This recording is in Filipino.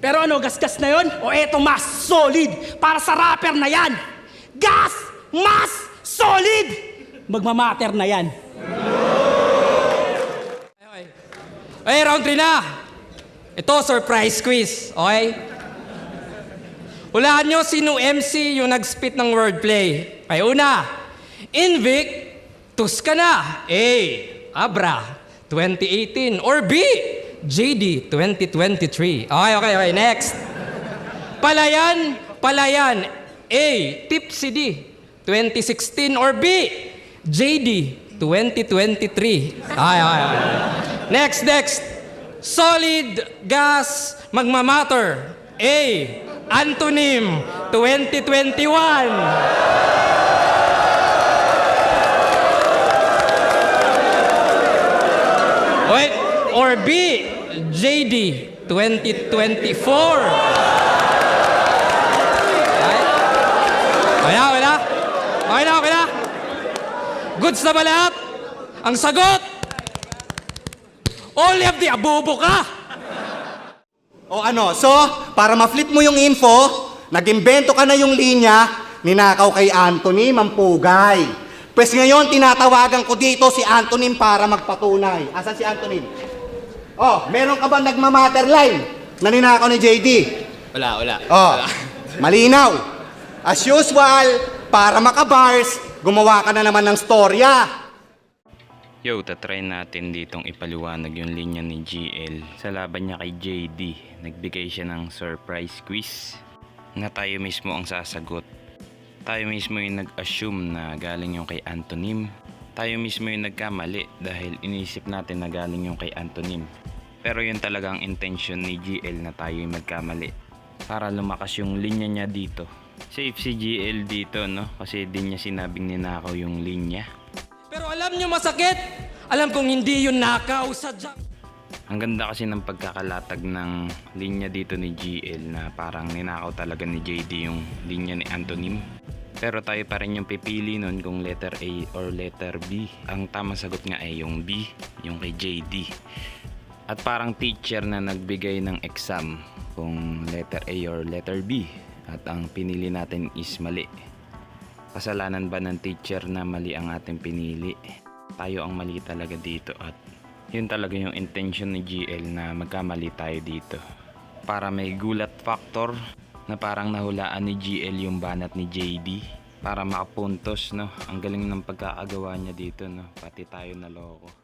Pero ano, gasgas na yon? O eto mas solid para sa rapper na yan. Gas! Mas solid! Magmamatter na yan. Okay, round 3 na. Ito, surprise quiz. Okay? Hulaan nyo sino MC yung nag-spit ng wordplay. Okay, una. Invictus ka na. A. Abra 2018. Or B. JD 2023. Okay, next. Palayan. A. Tipsy D 2016. Or B. JD 2023. Okay. Next. Solid gas magmamatter. A. Antonym 2021. Wait, or B. JD 2024. Okay na. Goods na ba lahat? Ang sagot, all of the abubo ka. O ano, so, para ma-flip mo yung info, nag-imbento ka na yung linya, ninakaw kay Anthony Mampugay. Pues ngayon, tinatawagan ko dito si Anthony para magpatunay. Asan si Anthony? Oh, meron ka ba nagmamatter line na ninakaw ni JD? Wala. Oh, malinaw. As usual, para makabars, gumawa ka na naman ng storya. Yo, tatry natin ditong ipaliwanag yung linya ni GL sa laban niya kay JD. Nagbigay siya ng surprise quiz na tayo mismo ang sasagot. Tayo mismo yung nag-assume na galing yung kay Antonym. Tayo mismo yung nagkamali dahil inisip natin na galing yung kay Antonym. Pero yun talagang intention ni GL na tayo yung magkamali para lumakas yung linya niya dito. Safe si GL dito, no? Kasi di niya sinabing ninakaw yung linya. Pero alam nyo masakit? Alam kong hindi yun nakaw sa Ang ganda kasi ng pagkakalatag ng linya dito ni GL na parang ninakaw talaga ni JD yung linya ni Antonym. Pero tayo pa rin yung pipili nun kung letter A or letter B. Ang tamang sagot nga ay yung B, yung kay JD. At parang teacher na nagbigay ng exam kung letter A or letter B. At ang pinili natin is mali. Kasalanan ba ng teacher na mali ang ating pinili? Tayo ang mali talaga dito at yun talaga yung intention ni GL na magkamali tayo dito. Para may gulat factor na parang nahulaan ni GL yung banat ni JD para makapuntos, no? Ang galing ng pagkakagawa niya dito, no? Pati tayo naloko.